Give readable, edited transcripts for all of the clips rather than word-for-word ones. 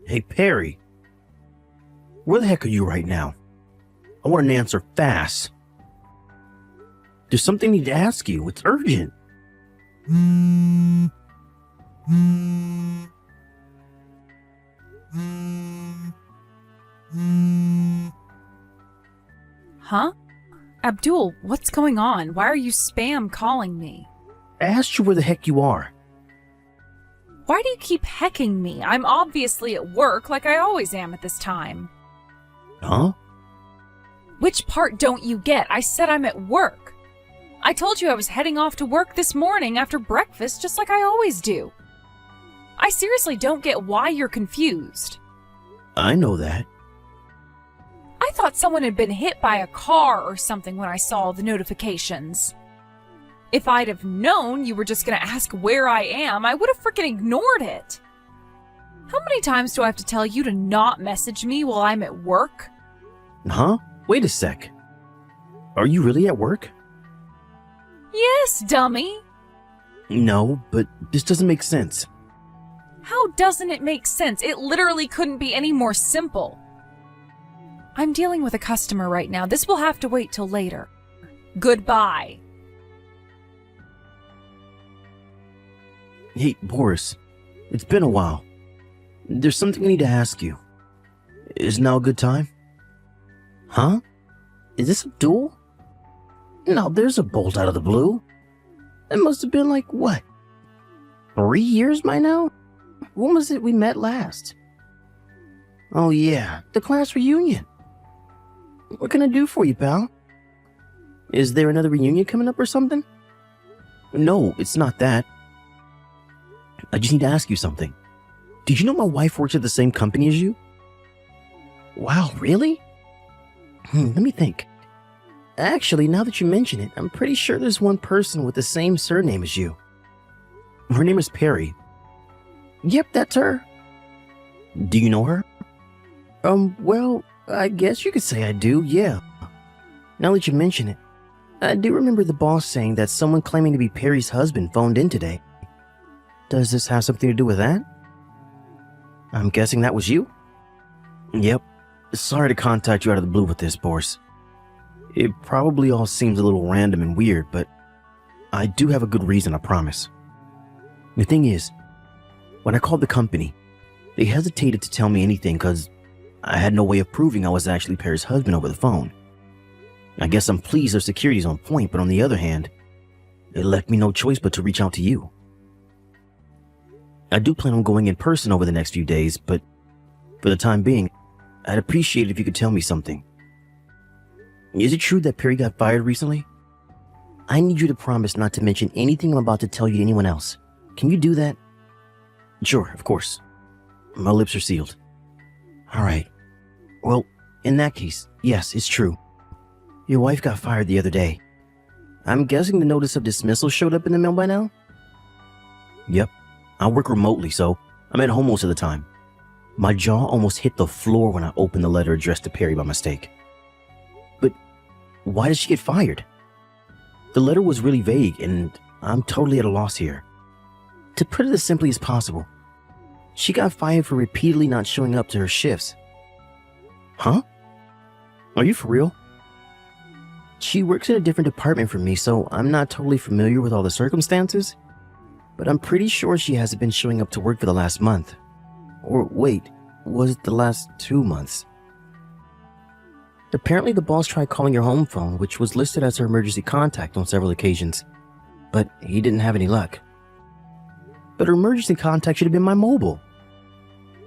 Hey, Perry. Where the heck are you right now? I want an answer fast. There's something I need to ask you. It's urgent. Huh? Abdul, what's going on? Why are you spam calling me? I asked you where the heck you are. Why do you keep hecking me? I'm obviously at work like I always am at this time. Huh? Which part don't you get? I said I'm at work. I told you I was heading off to work this morning after breakfast just like I always do. I seriously don't get why you're confused. I know that. I thought someone had been hit by a car or something when I saw the notifications. If I'd have known you were just gonna ask where I am, I would have freaking ignored it. How many times do I have to tell you to not message me while I'm at work? Huh? Wait a sec. Are you really at work? Yes, dummy. No, but this doesn't make sense. How doesn't it make sense? It literally couldn't be any more simple. I'm dealing with a customer right now. This will have to wait till later. Goodbye. Hey, Boris. It's been a while. There's something I need to ask you. Is now a good time? Huh? Is this Abdul? No, there's a bolt out of the blue. It must have been like, what? 3 years by now? When was it we met last? Oh yeah, the class reunion. What can I do for you, pal? Is there another reunion coming up or something? No, it's not that. I just need to ask you something. Did you know my wife works at the same company as you? Wow, really? Let me think. Actually, now that you mention it, I'm pretty sure there's one person with the same surname as you. Her name is Perry. Yep, that's her. Do you know her? Well, I guess you could say I do, yeah. Now that you mention it, I do remember the boss saying that someone claiming to be Perry's husband phoned in today. Does this have something to do with that? I'm guessing that was you? Yep. Sorry to contact you out of the blue with this, Boris. It probably all seems a little random and weird, but I do have a good reason, I promise. The thing is, when I called the company, they hesitated to tell me anything because I had no way of proving I was actually Perry's husband over the phone. I guess I'm pleased their security's on point, but on the other hand, it left me no choice but to reach out to you. I do plan on going in person over the next few days, but for the time being, I'd appreciate it if you could tell me something. Is it true that Perry got fired recently? I need you to promise not to mention anything I'm about to tell you to anyone else. Can you do that? Sure, of course. My lips are sealed. Alright. Well, in that case, yes, it's true. Your wife got fired the other day. I'm guessing the notice of dismissal showed up in the mail by now? Yep. I work remotely, so I'm at home most of the time. My jaw almost hit the floor when I opened the letter addressed to Perry by mistake. But why did she get fired? The letter was really vague, and I'm totally at a loss here. To put it as simply as possible, she got fired for repeatedly not showing up to her shifts. Huh? Are you for real? She works in a different department from me, so I'm not totally familiar with all the circumstances, but I'm pretty sure she hasn't been showing up to work for the last month. Or wait, was it the last 2 months? Apparently the boss tried calling your home phone, which was listed as her emergency contact on several occasions, but he didn't have any luck. But her emergency contact should have been my mobile.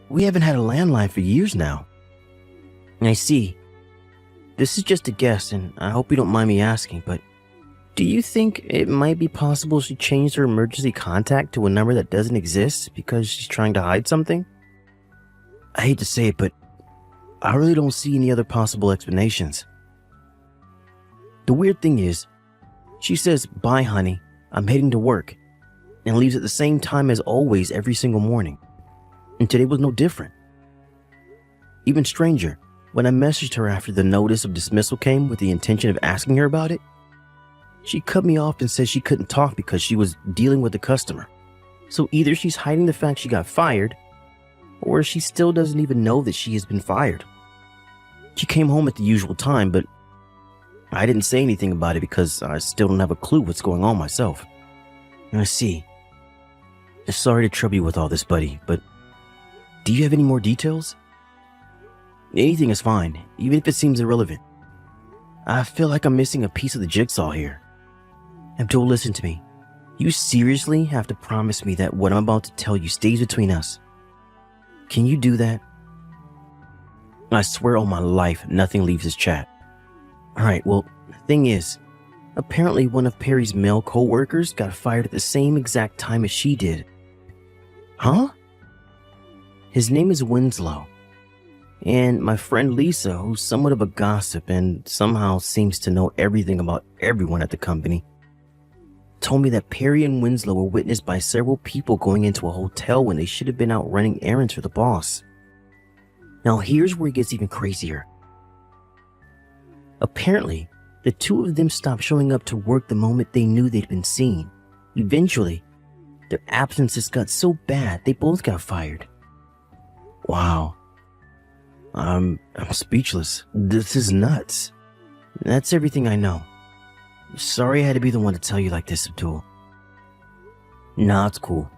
We haven't had a landline for years now. I see. This is just a guess, and I hope you don't mind me asking, but do you think it might be possible she changed her emergency contact to a number that doesn't exist because she's trying to hide something? I hate to say it, but I really don't see any other possible explanations. The weird thing is, she says, "Bye, honey, I'm heading to work," and leaves at the same time as always every single morning. And today was no different. Even stranger, when I messaged her after the notice of dismissal came with the intention of asking her about it, she cut me off and said she couldn't talk because she was dealing with a customer. So either she's hiding the fact she got fired, or she still doesn't even know that she has been fired. She came home at the usual time, but I didn't say anything about it because I still don't have a clue what's going on myself. I see. Sorry to trouble you with all this, buddy, but do you have any more details? Anything is fine, even if it seems irrelevant. I feel like I'm missing a piece of the jigsaw here. Abdul, listen to me. You seriously have to promise me that what I'm about to tell you stays between us. Can you do that? I swear on my life, nothing leaves this chat. Alright, well, the thing is, apparently one of Perry's male co-workers got fired at the same exact time as she did. Huh? His name is Winslow. And my friend Lisa, who's somewhat of a gossip and somehow seems to know everything about everyone at the company, told me that Perry and Winslow were witnessed by several people going into a hotel when they should have been out running errands for the boss. Now here's where it gets even crazier. Apparently, the two of them stopped showing up to work the moment they knew they'd been seen. Eventually, their absences got so bad they both got fired. Wow. I'm speechless. This is nuts. That's everything I know. Sorry I had to be the one to tell you like this, Abdul. Nah, it's cool.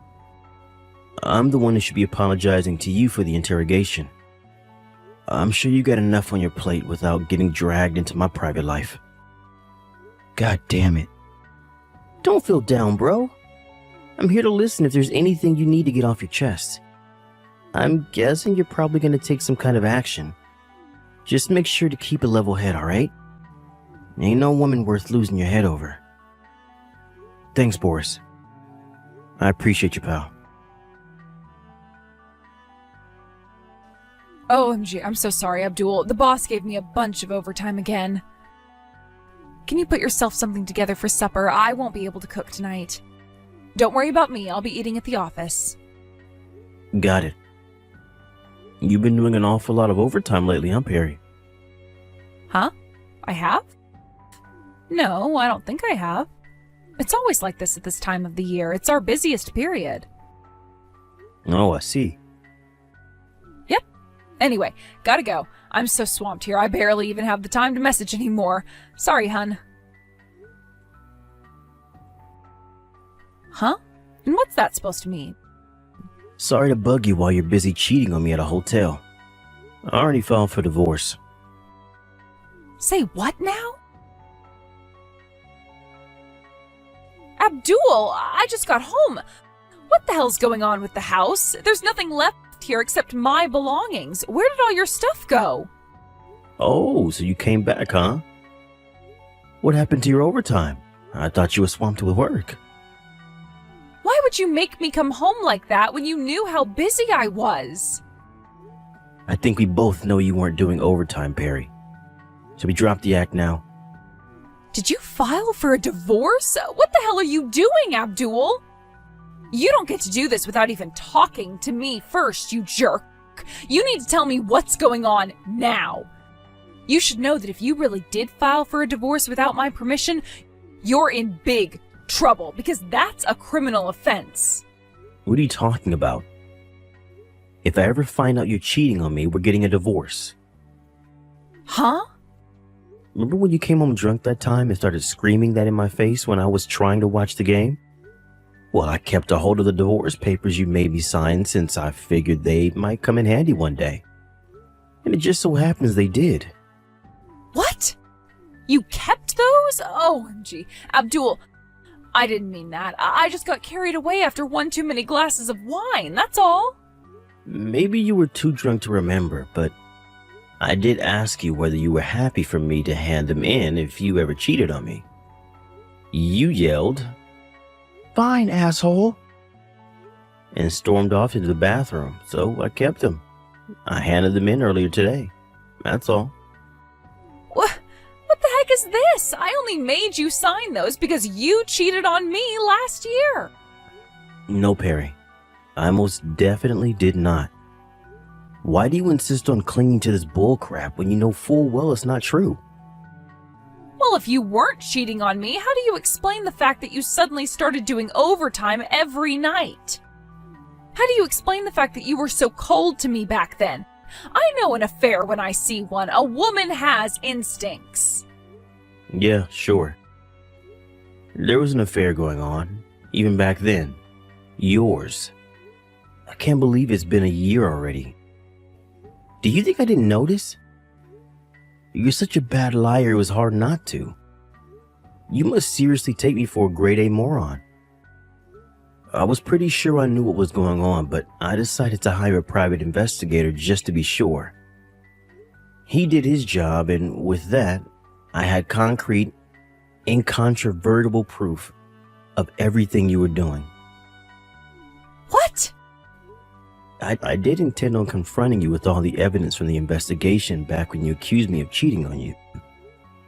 I'm the one who should be apologizing to you for the interrogation. I'm sure you got enough on your plate without getting dragged into my private life. God damn it. Don't feel down, bro. I'm here to listen if there's anything you need to get off your chest. I'm guessing you're probably going to take some kind of action. Just make sure to keep a level head, alright? Ain't no woman worth losing your head over. Thanks, Boris. I appreciate you, pal. OMG, I'm so sorry, Abdul. The boss gave me a bunch of overtime again. Can you put yourself something together for supper? I won't be able to cook tonight. Don't worry about me. I'll be eating at the office. Got it. You've been doing an awful lot of overtime lately, huh, Perry? Huh? I have? No, I don't think I have. It's always like this at this time of the year. It's our busiest period. Oh, I see. Yep. Anyway, gotta go. I'm so swamped here, I barely even have the time to message anymore. Sorry, hun. Huh? And what's that supposed to mean? Sorry to bug you while you're busy cheating on me at a hotel. I already filed for divorce. Say what now? Abdul, I just got home. What the hell's going on with the house? There's nothing left here except my belongings. Where did all your stuff go? Oh, so you came back, huh? What happened to your overtime? I thought you were swamped with work. Why would you make me come home like that when you knew how busy I was? I think we both know you weren't doing overtime, Perry. Should we drop the act now? Did you file for a divorce? What the hell are you doing, Abdul? You don't get to do this without even talking to me first, you jerk. You need to tell me what's going on now. You should know that if you really did file for a divorce without my permission, you're in big trouble because that's a criminal offense. What are you talking about? If I ever find out you're cheating on me, we're getting a divorce. Huh? Remember when you came home drunk that time and started screaming that in my face when I was trying to watch the game? Well, I kept a hold of the divorce papers you made me sign since I figured they might come in handy one day. And it just so happens they did. What? You kept those? OMG. Abdul, I didn't mean that. I just got carried away after one too many glasses of wine, that's all. Maybe you were too drunk to remember, but I did ask you whether you were happy for me to hand them in if you ever cheated on me. You yelled, "Fine, asshole," and stormed off into the bathroom, so I kept them. I handed them in earlier today. That's all. What the heck is this? I only made you sign those because you cheated on me last year. No, Perry. I most definitely did not. Why do you insist on clinging to this bullcrap when you know full well it's not true? Well, if you weren't cheating on me, how do you explain the fact that you suddenly started doing overtime every night? How do you explain the fact that you were so cold to me back then? I know an affair when I see one. A woman has instincts. Yeah, sure. There was an affair going on, even back then. Yours. I can't believe it's been a year already. Do you think I didn't notice? You're such a bad liar, it was hard not to. You must seriously take me for a grade A moron. I was pretty sure I knew what was going on, but I decided to hire a private investigator just to be sure. He did his job, and with that, I had concrete, incontrovertible proof of everything you were doing. What? I did intend on confronting you with all the evidence from the investigation back when you accused me of cheating on you.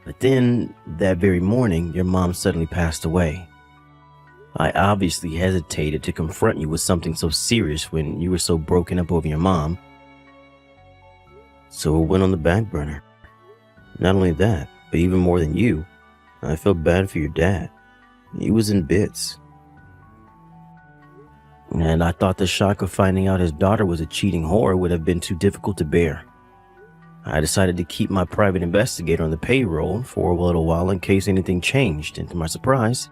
But then, that very morning, your mom suddenly passed away. I obviously hesitated to confront you with something so serious when you were so broken up over your mom. So it went on the back burner. Not only that, but even more than you, I felt bad for your dad. He was in bits. And I thought the shock of finding out his daughter was a cheating whore would have been too difficult to bear. I decided to keep my private investigator on the payroll for a little while in case anything changed, and to my surprise,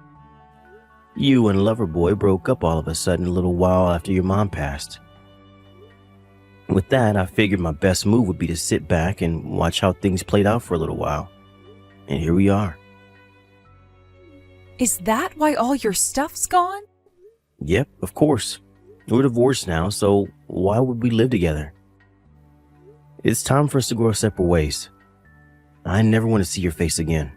you and Loverboy broke up all of a sudden a little while after your mom passed. With that, I figured my best move would be to sit back and watch how things played out for a little while. And here we are. Is that why all your stuff's gone? Yep, of course. We're divorced now, so why would we live together? It's time for us to go our separate ways. I never want to see your face again.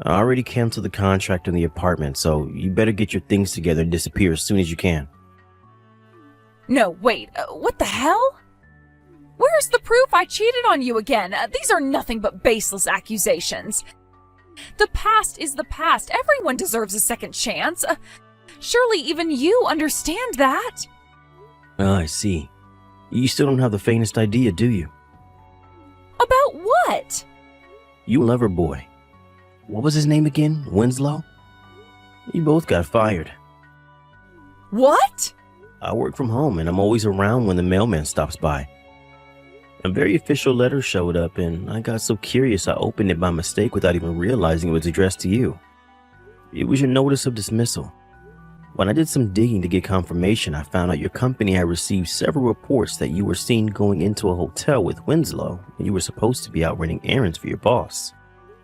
I already canceled the contract on the apartment, so you better get your things together and disappear as soon as you can. No, wait, what the hell? Where's the proof I cheated on you again? These are nothing but baseless accusations. The past is the past. Everyone deserves a second chance. Surely even you understand that. Oh, I see. You still don't have the faintest idea, do you? About what? You Loverboy. What was his name again? Winslow? You both got fired. What? I work from home and I'm always around when the mailman stops by. A very official letter showed up and I got so curious I opened it by mistake without even realizing it was addressed to you. It was your notice of dismissal. When I did some digging to get confirmation, I found out your company had received several reports that you were seen going into a hotel with Winslow and you were supposed to be out running errands for your boss.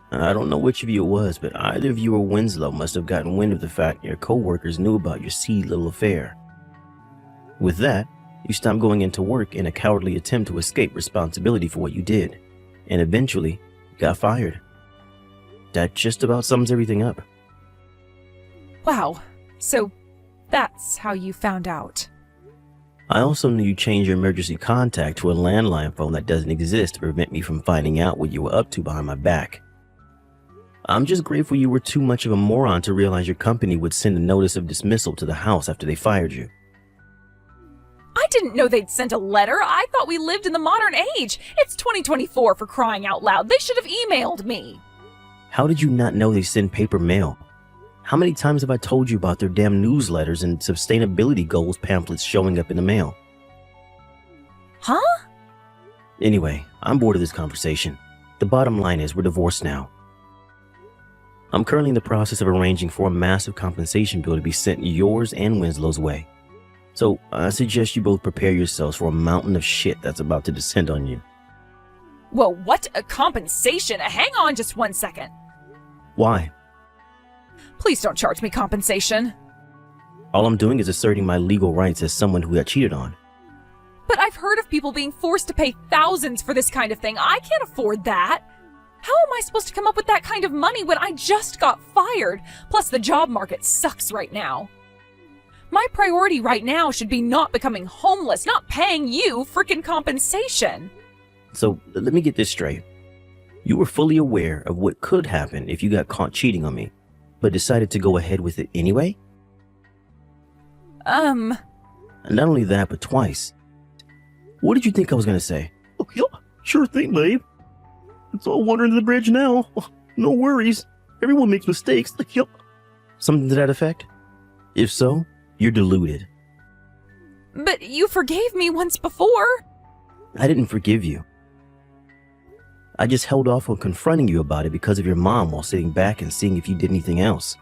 I don't know which of you it was, but either of you or Winslow must have gotten wind of the fact your co-workers knew about your seedy little affair. With that, you stopped going into work in a cowardly attempt to escape responsibility for what you did, and eventually got fired. That just about sums everything up. Wow, so that's how you found out. I also knew you changed your emergency contact to a landline phone that doesn't exist to prevent me from finding out what you were up to behind my back. I'm just grateful you were too much of a moron to realize your company would send a notice of dismissal to the house after they fired you. I didn't know they'd sent a letter. I thought we lived in the modern age. It's 2024 for crying out loud. They should have emailed me. How did you not know they send paper mail? How many times have I told you about their damn newsletters and sustainability goals pamphlets showing up in the mail? Huh? Anyway, I'm bored of this conversation. The bottom line is we're divorced now. I'm currently in the process of arranging for a massive compensation bill to be sent yours and Winslow's way. So I suggest you both prepare yourselves for a mountain of shit that's about to descend on you. Whoa, what? A compensation? Hang on just 1 second. Why? Please don't charge me compensation. All I'm doing is asserting my legal rights as someone who got cheated on. But I've heard of people being forced to pay thousands for this kind of thing. I can't afford that. How am I supposed to come up with that kind of money when I just got fired? Plus, the job market sucks right now. My priority right now should be not becoming homeless, not paying you frickin' compensation. So let me get this straight. You were fully aware of what could happen if you got caught cheating on me, but decided to go ahead with it anyway? And not only that, but twice. What did you think I was going to say? Oh, yeah, sure thing, babe. It's all water under the bridge now. No worries. Everyone makes mistakes. Yep. Something to that effect? If so, you're deluded. But you forgave me once before. I didn't forgive you. I just held off on confronting you about it because of your mom while sitting back and seeing if you did anything else.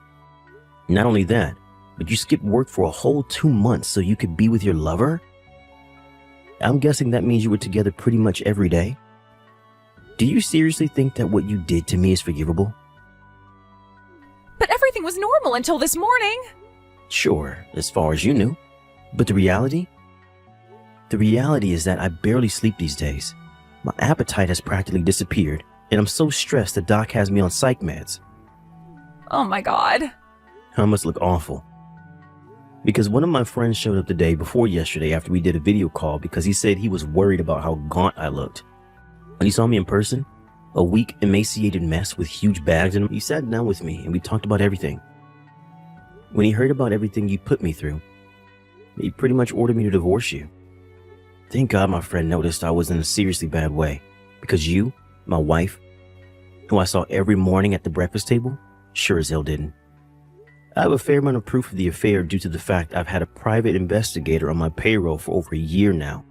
Not only that, but you skipped work for a whole 2 months so you could be with your lover? I'm guessing that means you were together pretty much every day? Do you seriously think that what you did to me is forgivable? But everything was normal until this morning. Sure, as far as you knew. But the reality? The reality is that I barely sleep these days. My appetite has practically disappeared, and I'm so stressed the doc has me on psych meds. Oh my god. I must look awful. Because one of my friends showed up the day before yesterday after we did a video call because he said he was worried about how gaunt I looked. When he saw me in person, a weak, emaciated mess with huge bags in him, he sat down with me and we talked about everything. When he heard about everything you put me through, he pretty much ordered me to divorce you. Thank God my friend noticed I was in a seriously bad way, because you, my wife, who I saw every morning at the breakfast table, sure as hell didn't. I have a fair amount of proof of the affair due to the fact I've had a private investigator on my payroll for over a year now.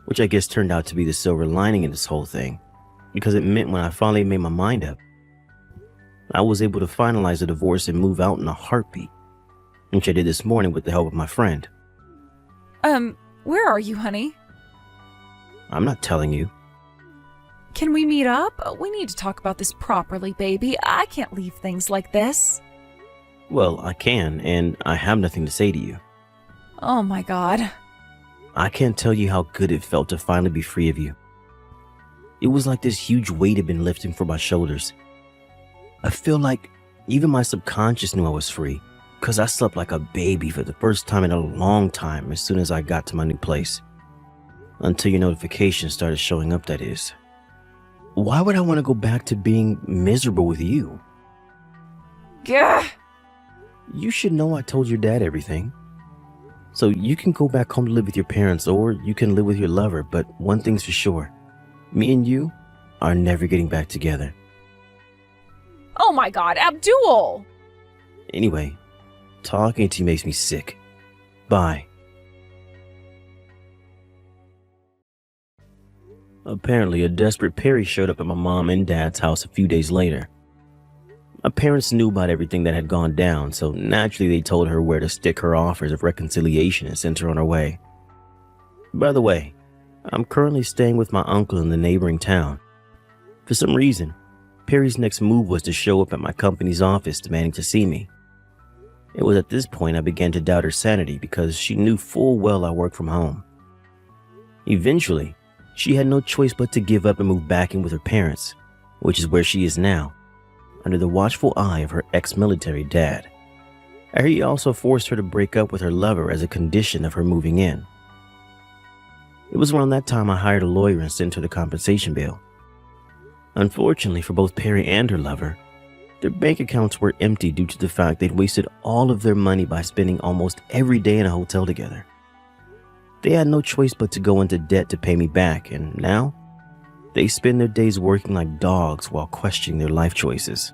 Which I guess turned out to be the silver lining in this whole thing, because it meant when I finally made my mind up, I was able to finalize the divorce and move out in a heartbeat, which I did this morning with the help of my friend. Where are you, honey? I'm not telling you. Can we meet up? We need to talk about this properly, baby. I can't leave things like this. Well, I can, and I have nothing to say to you. Oh my god. I can't tell you how good it felt to finally be free of you. It was like this huge weight had been lifting from my shoulders. I feel like even my subconscious knew I was free, because I slept like a baby for the first time in a long time as soon as I got to my new place. Until your notifications started showing up, that is. Why would I want to go back to being miserable with you? Gah! You should know I told your dad everything. So you can go back home to live with your parents, or you can live with your lover, but one thing's for sure. Me and you are never getting back together. Oh my god, Abdul! Anyway, talking to you makes me sick. Bye. Apparently, a desperate Perry showed up at my mom and dad's house a few days later. My parents knew about everything that had gone down, so naturally they told her where to stick her offers of reconciliation and sent her on her way. By the way, I'm currently staying with my uncle in the neighboring town. For some reason, Perry's next move was to show up at my company's office demanding to see me. It was at this point I began to doubt her sanity because she knew full well I work from home. Eventually, she had no choice but to give up and move back in with her parents, which is where she is now, under the watchful eye of her ex-military dad. He also forced her to break up with her lover as a condition of her moving in. It was around that time I hired a lawyer and sent her the compensation bill. Unfortunately for both Perry and her lover, their bank accounts were empty due to the fact they'd wasted all of their money by spending almost every day in a hotel together. They had no choice but to go into debt to pay me back, and now they spend their days working like dogs while questioning their life choices.